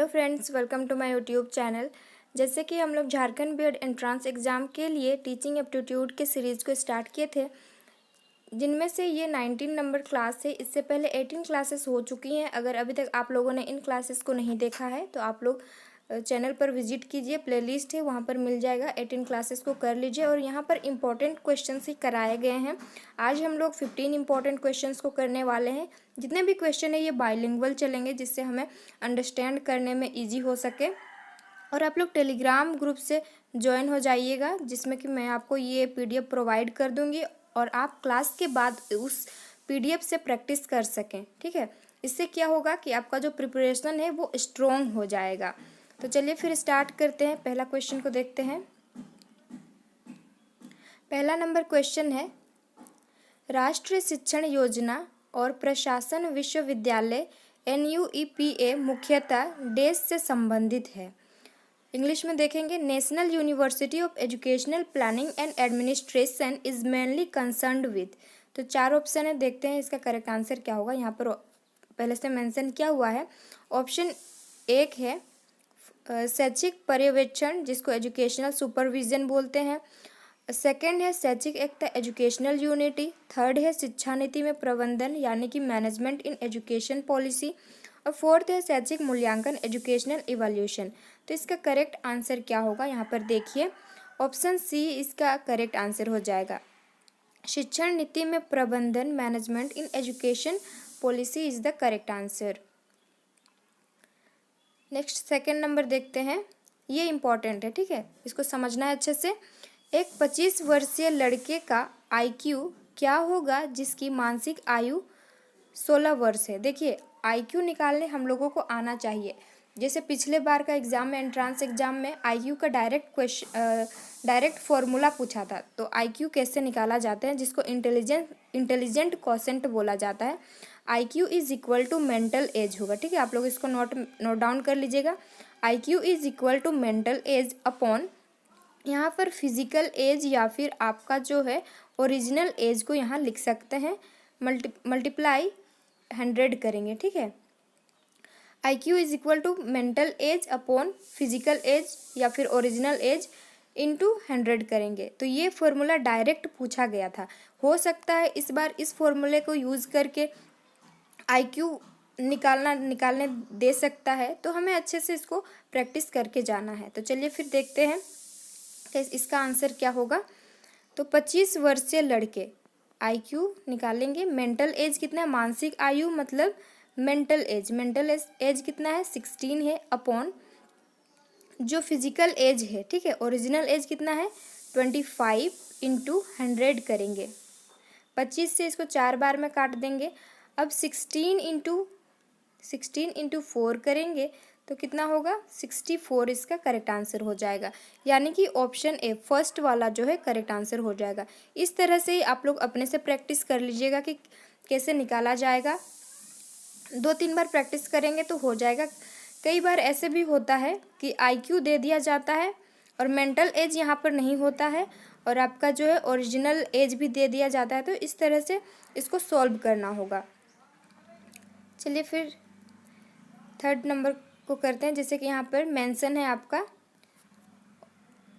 Hello friends, welcome to my YouTube channel. जैसे कि हम लोग झारखंड बीएड एंट्रेंस एग्ज़ाम के लिए टीचिंग एप्टीट्यूड के सीरीज़ को स्टार्ट किए थे, जिनमें से ये 19 नंबर क्लास है। इससे पहले 18 क्लासेस हो चुकी हैं। अगर अभी तक आप लोगों ने इन क्लासेस को नहीं देखा है तो आप लोग चैनल पर विजिट कीजिए, प्लेलिस्ट है वहाँ पर मिल जाएगा। 18 क्लासेस को कर लीजिए और यहाँ पर इम्पॉर्टेंट क्वेश्चंस ही कराए गए हैं। आज हम लोग 15 इम्पॉर्टेंट क्वेश्चंस को करने वाले हैं। जितने भी क्वेश्चन है ये बाइलिंगुअल चलेंगे, जिससे हमें अंडरस्टैंड करने में ईजी हो सके। और आप लोग टेलीग्राम ग्रुप से ज्वाइन हो जाइएगा, जिसमें कि मैं आपको ये PDF प्रोवाइड कर दूँगी और आप क्लास के बाद उस PDF से प्रैक्टिस कर सकें। ठीक है, इससे क्या होगा कि आपका जो प्रिपरेशन है वो स्ट्रॉन्ग हो जाएगा। तो चलिए फिर स्टार्ट करते हैं। पहला क्वेश्चन को देखते हैं। पहला नंबर क्वेश्चन है, राष्ट्रीय शिक्षण योजना और प्रशासन विश्वविद्यालय NUEPA मुख्यतः देश से संबंधित है। इंग्लिश में देखेंगे, national university of educational planning and administration is mainly concerned with. तो 4 ऑप्शन है, देखते हैं इसका करेक्ट आंसर क्या होगा। यहाँ पर पहले से मेंशन किया हुआ है। ऑप्शन 1 है शैक्षिक पर्यवेक्षण, जिसको एजुकेशनल सुपरविजन बोलते हैं। सेकंड है शैक्षिक एकता एजुकेशनल यूनिटी। थर्ड है शिक्षा नीति में प्रबंधन यानी कि मैनेजमेंट इन एजुकेशन पॉलिसी। और फोर्थ है शैक्षिक मूल्यांकन एजुकेशनल इवैल्यूएशन। तो इसका करेक्ट आंसर क्या होगा, यहाँ पर देखिए ऑप्शन सी इसका करेक्ट आंसर हो जाएगा। शिक्षण नीति में प्रबंधन management in education policy is the correct answer. Next second number देखते हैं, ये इंपॉर्टेंट है। ठीक है, इसको समझना है अच्छे से। एक 25 वर्षीय लड़के का IQ क्या होगा जिसकी मानसिक आयु 16 वर्ष है। देखिए IQ निकालने हम लोगों को आना चाहिए। जैसे पिछले बार का एग्ज़ाम में, एंट्रेंस एग्ज़ाम में IQ का डायरेक्ट फॉर्मूला पूछा था। तो IQ कैसे निकाला जाता है, जिसको इंटेलिजेंट क्वोशेंट बोला जाता है। IQ is equal to mental age होगा। ठीक है, आप लोग इसको नोट डाउन कर लीजिएगा। IQ is equal to mental age upon, यहाँ पर फिजिकल एज या फिर आपका जो है ओरिजिनल एज को यहाँ लिख सकते हैं, मल्टीप्लाई 100 करेंगे। ठीक है, IQ is equal to mental age upon physical age या फिर ओरिजिनल एज इंटू 100 करेंगे। तो ये फॉर्मूला डायरेक्ट पूछा गया था। हो सकता है इस बार इस फॉर्मूले को यूज़ करके IQ निकालने दे सकता है, तो हमें अच्छे से इसको प्रैक्टिस करके जाना है। तो चलिए फिर देखते हैं तो इसका आंसर क्या होगा। तो 25 वर्षीय लड़के IQ निकालेंगे। मेंटल एज कितना है, मानसिक आयु मतलब मेंटल एज कितना है 16 है, अपॉन जो फिजिकल एज है, ठीक है, ओरिजिनल एज कितना है 25 इंटू 100 करेंगे। 25 से इसको 4 बार में काट देंगे। अब 16 इंटू 4 करेंगे तो कितना होगा 64, इसका करेक्ट आंसर हो जाएगा। यानी कि ऑप्शन ए फर्स्ट वाला जो है करेक्ट आंसर हो जाएगा। इस तरह से ही आप लोग अपने से प्रैक्टिस कर लीजिएगा कि कैसे निकाला जाएगा। 2-3 बार प्रैक्टिस करेंगे तो हो जाएगा। कई बार ऐसे भी होता है कि IQ दे दिया जाता है और मेंटल एज यहाँ पर नहीं होता है, और आपका जो है ओरिजिनल एज भी दे दिया जाता है। तो इस तरह से इसको सॉल्व करना होगा। चलिए फिर थर्ड नंबर को करते हैं। जैसे कि यहाँ पर मेंशन है, आपका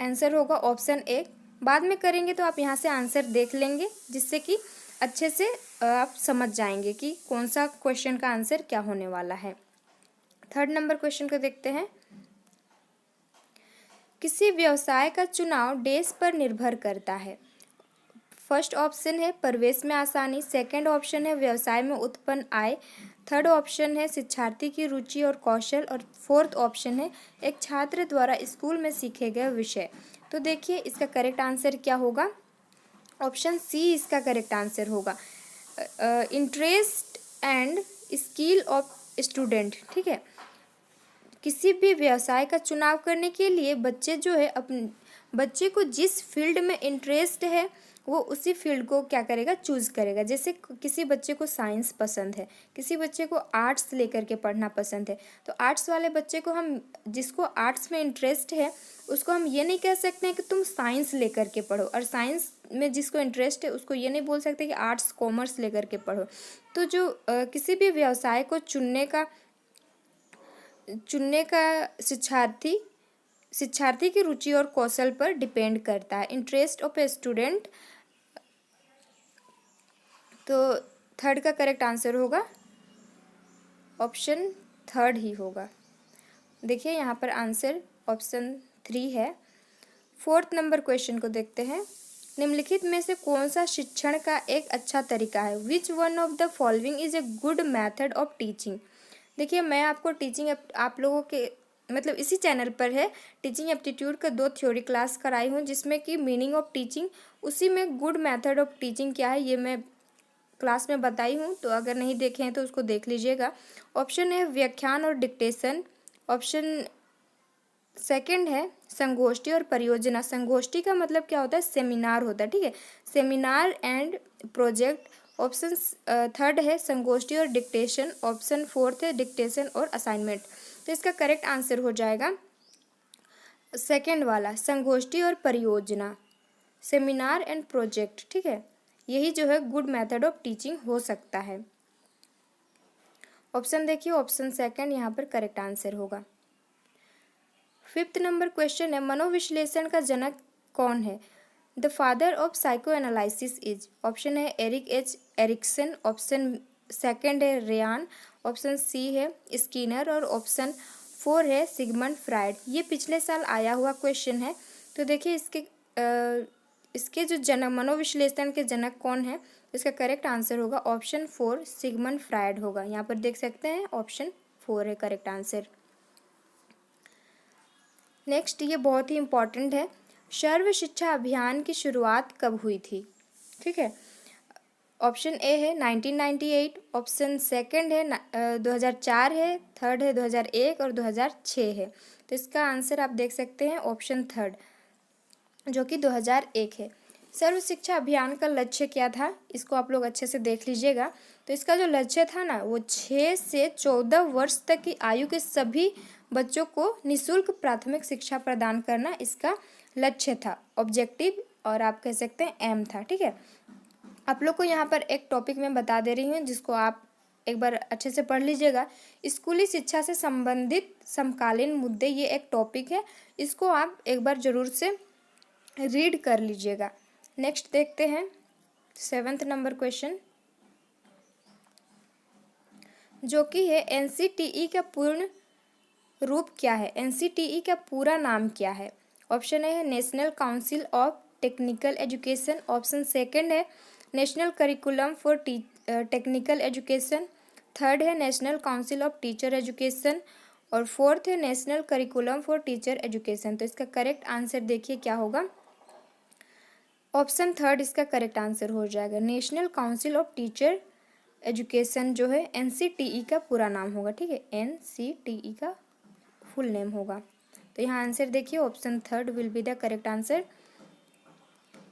आंसर होगा ऑप्शन ए। बाद में करेंगे तो आप यहाँ से आंसर देख लेंगे, जिससे कि अच्छे से आप समझ जाएंगे कि कौन सा क्वेश्चन का आंसर क्या होने वाला है। थर्ड नंबर क्वेश्चन को देखते हैं। किसी व्यवसाय का चुनाव देश पर निर्भर करता है। फर्स्ट ऑप्शन है प्रवेश में आसानी। सेकंड ऑप्शन है व्यवसाय में उत्पन्न आय। थर्ड ऑप्शन है शिक्षार्थी की रुचि और कौशल। और फोर्थ ऑप्शन है एक छात्र द्वारा स्कूल में सीखे गए विषय। तो देखिए इसका करेक्ट आंसर क्या होगा। ऑप्शन सी इसका करेक्ट आंसर होगा, interest and skill of student. ठीक है, किसी भी व्यवसाय का चुनाव करने के लिए बच्चे जो है अपने बच्चे को जिस फील्ड में इंटरेस्ट है वो उसी फील्ड को क्या करेगा, चूज़ करेगा। जैसे किसी बच्चे को साइंस पसंद है, किसी बच्चे को आर्ट्स लेकर के पढ़ना पसंद है, तो आर्ट्स वाले बच्चे को हम, जिसको आर्ट्स में इंटरेस्ट है, उसको हम ये नहीं कह सकते हैं कि तुम साइंस लेकर के पढ़ो, और साइंस में जिसको इंटरेस्ट है उसको ये नहीं बोल सकते कि आर्ट्स कॉमर्स लेकर के पढ़ो। तो जो किसी भी व्यवसाय को चुनने का चुनने का शिक्षार्थी की रुचि और कौशल पर डिपेंड करता है। इंटरेस्ट ऑफ ए स्टूडेंट, तो थर्ड का करेक्ट आंसर होगा ऑप्शन थर्ड ही होगा। देखिए यहाँ पर आंसर ऑप्शन 3 है। फोर्थ नंबर क्वेश्चन को देखते हैं। निम्नलिखित में से कौन सा शिक्षण का एक अच्छा तरीका है? Which one of the following is a good method of teaching? देखिए मैं आपको टीचिंग आप लोगों के मतलब इसी चैनल पर है टीचिंग एप्टीट्यूड का 2 थ्योरी क्लास कराई हूँ, जिसमें कि मीनिंग ऑफ टीचिंग, उसी में गुड मेथड ऑफ टीचिंग क्या है ये मैं क्लास में बताई हूँ। तो अगर नहीं देखे हैं तो उसको देख लीजिएगा। ऑप्शन है व्याख्यान और डिक्टेशन। ऑप्शन सेकंड है संगोष्ठी और परियोजना। संगोष्ठी का मतलब क्या होता है? सेमिनार होता है, ठीक है, seminar and project. Option third है संगोष्ठी और डिक्टेशन। ऑप्शन फोर्थ है डिक्टेशन और असाइनमेंट। तो इसका करेक्ट आंसर हो जाएगा सेकंड वाला, संगोष्ठी और परियोजना, सेमिनार एंड प्रोजेक्ट, ठीक है, यही जो है गुड मेथड ऑफ टीचिंग हो सकता है। ऑप्शन देखिए, ऑप्शन सेकंड यहाँ पर करेक्ट आंसर होगा। फिफ्थ नंबर क्वेश्चन है मनोविश्लेषण का जनक कौन है? The father of psychoanalysis is. Option है Erik H Erikson. Option second है रेयान। ऑप्शन सी है स्किनर और ऑप्शन 4 है सिगमंड फ्राइड। ये पिछले साल आया हुआ क्वेश्चन है। तो देखिए इसके जो जनक मनोविश्लेषण के जनक कौन है, इसका करेक्ट आंसर होगा ऑप्शन 4 सिगमंड फ्राइड होगा। यहाँ पर देख सकते हैं ऑप्शन 4 है करेक्ट आंसर। नेक्स्ट ये बहुत ही इम्पॉर्टेंट है, सर्व शिक्षा अभियान की शुरुआत कब हुई थी? ठीक है, ऑप्शन ए है 1998। ऑप्शन सेकंड है 2004 है। थर्ड है 2001 और 2006 है। तो इसका आंसर आप देख सकते हैं ऑप्शन थर्ड जो कि 2001 है। सर्व शिक्षा अभियान का लक्ष्य क्या था, इसको आप लोग अच्छे से देख लीजिएगा। तो इसका जो लक्ष्य था ना, वो 6 से 14 वर्ष तक की आयु के सभी बच्चों को निःशुल्क प्राथमिक शिक्षा प्रदान करना इसका लक्ष्य था, ऑब्जेक्टिव, और आप कह सकते हैं एम था। ठीक है, आप लोग को यहाँ पर एक टॉपिक मैं बता दे रही हूँ जिसको आप एक बार अच्छे से पढ़ लीजिएगा। स्कूली शिक्षा से संबंधित समकालीन मुद्दे, ये एक टॉपिक है, इसको आप एक बार जरूर से रीड कर लीजिएगा। नेक्स्ट देखते हैं 7th नंबर क्वेश्चन, जो कि है एनसीटीई का पूर्ण रूप क्या है? एनसीटीई का पूरा नाम क्या है? ऑप्शन ए है national council of technical education. Option second है national curriculum for technical education. Third है national council of teacher education और फोर्थ है national curriculum for teacher education. तो इसका करेक्ट आंसर देखिए क्या होगा, ऑप्शन थर्ड इसका करेक्ट आंसर हो जाएगा। National council of teacher education जो है एनसीटीई का पूरा नाम होगा। ठीक है, एनसीटीई का फुल नेम होगा। तो यहाँ आंसर देखिए option third will be the correct answer.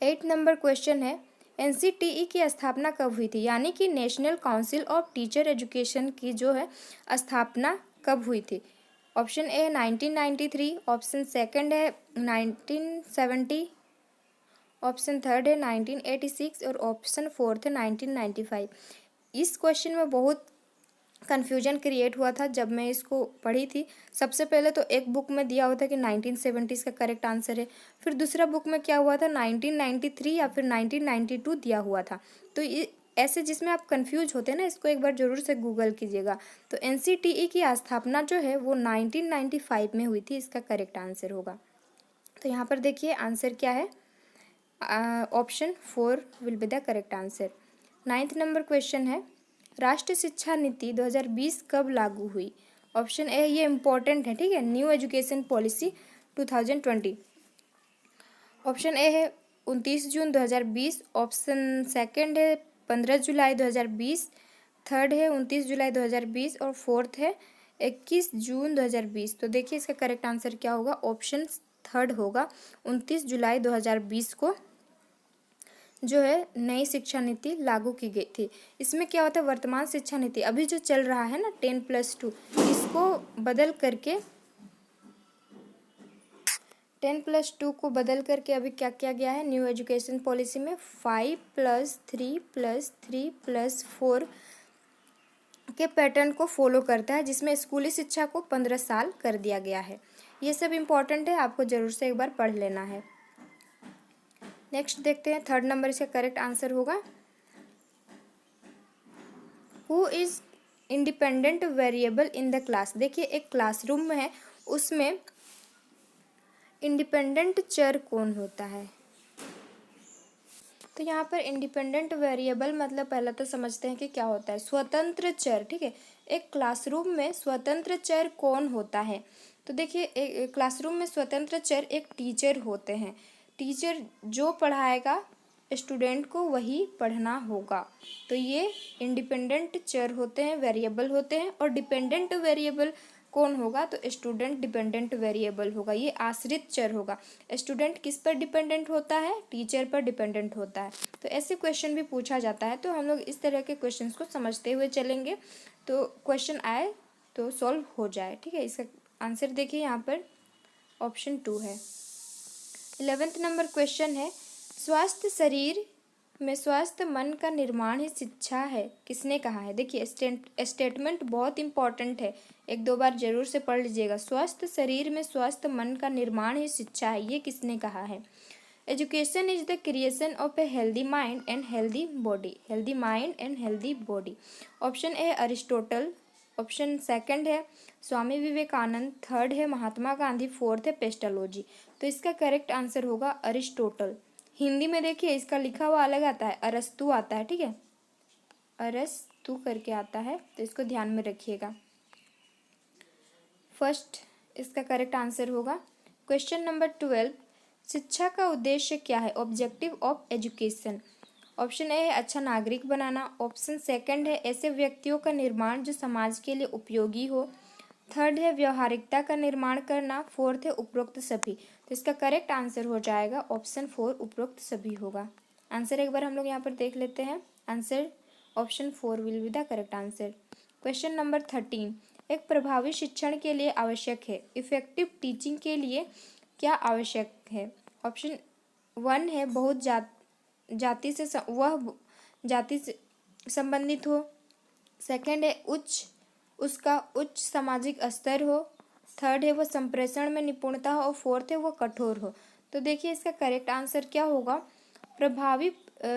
8th number question है एनसीटीई की स्थापना कब हुई थी? यानी कि national council of teacher education की जो है स्थापना कब हुई थी? ऑप्शन ए है 1993। ऑप्शन सेकंड है 1970। ऑप्शन थर्ड है 1986 और ऑप्शन फोर्थ है 1995। इस क्वेश्चन में बहुत कन्फ्यूजन क्रिएट हुआ था जब मैं इसको पढ़ी थी। सबसे पहले तो एक बुक में दिया हुआ था कि 1970 का करेक्ट आंसर है, फिर दूसरा बुक में क्या हुआ था 1993 या फिर 1992 दिया हुआ था। तो ऐसे जिसमें आप कंफ्यूज होते हैं ना, इसको एक बार ज़रूर से गूगल कीजिएगा। तो एनसीटीई की स्थापना जो है वो 1995 में हुई थी, इसका करेक्ट आंसर होगा। तो यहाँ पर देखिए आंसर क्या है, option 4 will be the correct answer. 9th number question है राष्ट्रीय शिक्षा नीति 2020 कब लागू हुई? ऑप्शन ए, ये इम्पोर्टेंट है, ठीक है, new education policy 2020। Option A है 29 जून 2020। ऑप्शन सेकंड है 15 जुलाई 2020। थर्ड है 29 जुलाई 2020 और फोर्थ है 21 जून 2020। तो देखिए इसका करेक्ट आंसर क्या होगा, ऑप्शन थर्ड होगा। 29 जुलाई 2020 को जो है नई शिक्षा नीति लागू की गई थी। इसमें क्या होता है, वर्तमान शिक्षा नीति अभी जो चल रहा है ना 10+2, इसको बदल करके 10+2 को बदल करके अभी क्या किया गया है, न्यू एजुकेशन पॉलिसी में 5+3+3+4 के पैटर्न को फॉलो करता है, जिसमें स्कूली शिक्षा को 15 साल कर दिया गया है। ये सब इम्पॉर्टेंट है, आपको ज़रूर से एक बार पढ़ लेना है। नेक्स्ट देखते हैं, थर्ड नंबर इसका करेक्ट आंसर होगा who is independent variable in the class. देखिए एक क्लासरूम में है, उसमें इंडिपेंडेंट चर कौन होता है। तो यहाँ पर इंडिपेंडेंट वेरिएबल मतलब पहले तो समझते हैं कि क्या होता है, स्वतंत्र चर। ठीक है, एक क्लासरूम में स्वतंत्र चर कौन होता है। तो देखिए एक क्लासरूम में स्वतंत्र चर एक टीचर होते हैं। टीचर जो पढ़ाएगा स्टूडेंट को वही पढ़ना होगा। तो ये इंडिपेंडेंट चर होते हैं, वेरिएबल होते हैं। और डिपेंडेंट वेरिएबल कौन होगा, तो स्टूडेंट डिपेंडेंट वेरिएबल होगा, ये आश्रित चर होगा। स्टूडेंट किस पर डिपेंडेंट होता है, टीचर पर डिपेंडेंट होता है। तो ऐसे क्वेश्चन भी पूछा जाता है, तो हम लोग इस तरह के क्वेश्चंस को समझते हुए चलेंगे, तो क्वेश्चन आए तो सॉल्व हो जाए। ठीक है, इसका आंसर देखिए यहाँ पर ऑप्शन 2 है। 11th नंबर क्वेश्चन है, स्वस्थ शरीर में स्वस्थ मन का निर्माण ही शिक्षा है, किसने कहा है। देखिए स्टेटमेंट बहुत इंपॉर्टेंट है, एक दो बार जरूर से पढ़ लीजिएगा। स्वस्थ शरीर में स्वस्थ मन का निर्माण ही शिक्षा है, ये किसने कहा है। Education is the creation of a healthy mind and healthy body. Healthy mind and healthy body. Option A Aristotle, option second है स्वामी विवेकानंद, थर्ड है महात्मा गांधी, फोर्थ है पेस्टालोजी। तो इसका करेक्ट आंसर होगा अरिस्टोटल। हिंदी में देखिए इसका लिखा हुआ अलग आता है, अरस्तु आता है। ठीक है, अरस्तु करके आता है, तो इसको ध्यान में रखिएगा। फर्स्ट इसका करेक्ट आंसर होगा। क्वेश्चन नंबर 12, शिक्षा का उद्देश्य क्या है, objective of education. Option A है अच्छा नागरिक बनाना, ऑप्शन सेकंड है ऐसे व्यक्तियों का निर्माण जो समाज के लिए उपयोगी हो, थर्ड है व्यवहारिकता का निर्माण करना, फोर्थ है उपरोक्त सभी। तो इसका करेक्ट आंसर हो जाएगा ऑप्शन 4, उपरोक्त सभी होगा। आंसर एक बार हम लोग यहाँ पर देख लेते हैं। Answer option 4 will be the correct answer. Question number 13, एक प्रभावी शिक्षण के लिए आवश्यक है, इफेक्टिव टीचिंग के लिए क्या आवश्यक है। ऑप्शन 1 है बहुत जाति से वह जाति से संबंधित हो, सेकंड है उसका उच्च सामाजिक स्तर हो, थर्ड है वो संप्रेषण में निपुणता हो, और फोर्थ है वो कठोर हो। तो देखिए इसका करेक्ट आंसर क्या होगा, प्रभावी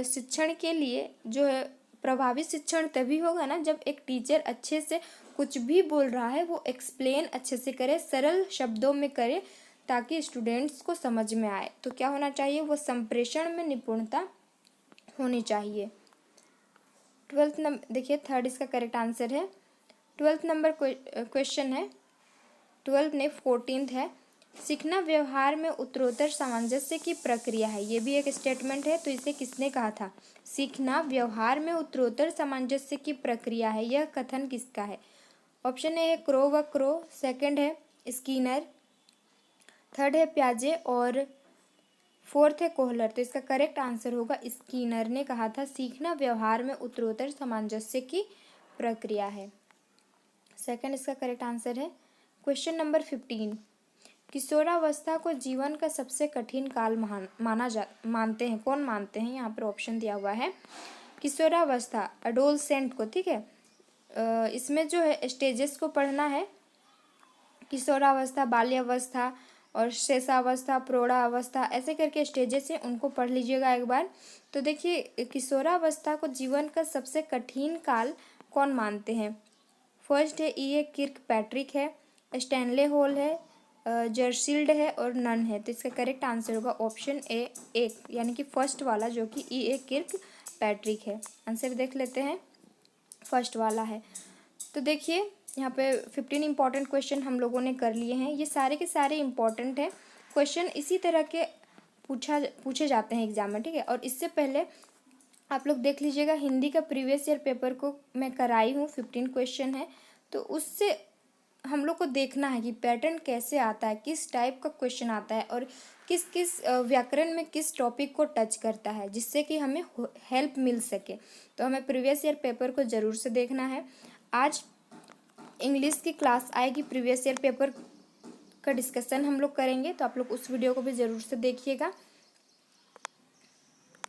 शिक्षण के लिए जो है, प्रभावी शिक्षण तभी होगा ना जब एक टीचर अच्छे से कुछ भी बोल रहा है वो एक्सप्लेन अच्छे से करे, सरल शब्दों में करे, ताकि स्टूडेंट्स को समझ में आए। तो क्या होना चाहिए, वो संप्रेषण में निपुणता होनी चाहिए। 12th नंबर देखिए, थर्ड इसका करेक्ट आंसर है। 12th नंबर क्वेश्चन है, 12 ने 14th है, सीखना व्यवहार में उत्तरोत्तर सामंजस्य की प्रक्रिया है। ये भी एक स्टेटमेंट है, तो इसे किसने कहा था। सीखना व्यवहार में उत्तरोत्तर सामंजस्य की प्रक्रिया है, यह कथन किसका है। ऑप्शन ए है क्रो व क्रो, सेकंड है स्कीनर, थर्ड है प्याजे, और फोर्थ है कोहलर। तो इसका करेक्ट आंसर होगा स्कीनर ने कहा था, सीखना व्यवहार में उत्तरोत्तर सामंजस्य की प्रक्रिया है। सेकंड इसका करेक्ट आंसर है। क्वेश्चन नंबर 15, किशोरावस्था को जीवन का सबसे कठिन काल मानते हैं, कौन मानते हैं। यहाँ पर ऑप्शन दिया हुआ है, किशोरावस्था एडोलसेंट को। ठीक है, इसमें जो है स्टेजेस को पढ़ना है, किशोरावस्था, बाल्यावस्था और शेषावस्था, प्रौढ़ावस्था, ऐसे करके स्टेजेस हैं, उनको पढ़ लीजिएगा एक बार। तो देखिए किशोरावस्था को जीवन का सबसे कठिन काल कौन मानते हैं। फर्स्ट है ई किर्क पैट्रिक है, स्टैनले हॉल है, जर्सील्ड है और नन है। तो इसका करेक्ट आंसर होगा ऑप्शन ए, एक यानी कि फर्स्ट वाला, जो कि ई किर्क पैट्रिक है। आंसर देख लेते हैं, फर्स्ट वाला है। तो देखिए यहाँ पे 15 इंपॉर्टेंट क्वेश्चन हम लोगों ने कर लिए हैं, ये सारे के सारे इंपॉर्टेंट हैं क्वेश्चन, इसी तरह के पूछे जाते हैं एग्जाम में। ठीक है, और इससे पहले आप लोग देख लीजिएगा, हिंदी का प्रीवियस ईयर पेपर को मैं कराई हूँ, 15 क्वेश्चन है, तो उससे हम लोग को देखना है कि पैटर्न कैसे आता है, किस टाइप का क्वेश्चन आता है, और किस किस व्याकरण में किस टॉपिक को टच करता है, जिससे कि हमें हेल्प मिल सके। तो हमें प्रीवियस ईयर पेपर को ज़रूर से देखना है। आज इंग्लिश की क्लास आएगी, प्रीवियस ईयर पेपर का डिस्कशन हम लोग करेंगे, तो आप लोग उस वीडियो को भी ज़रूर से देखिएगा।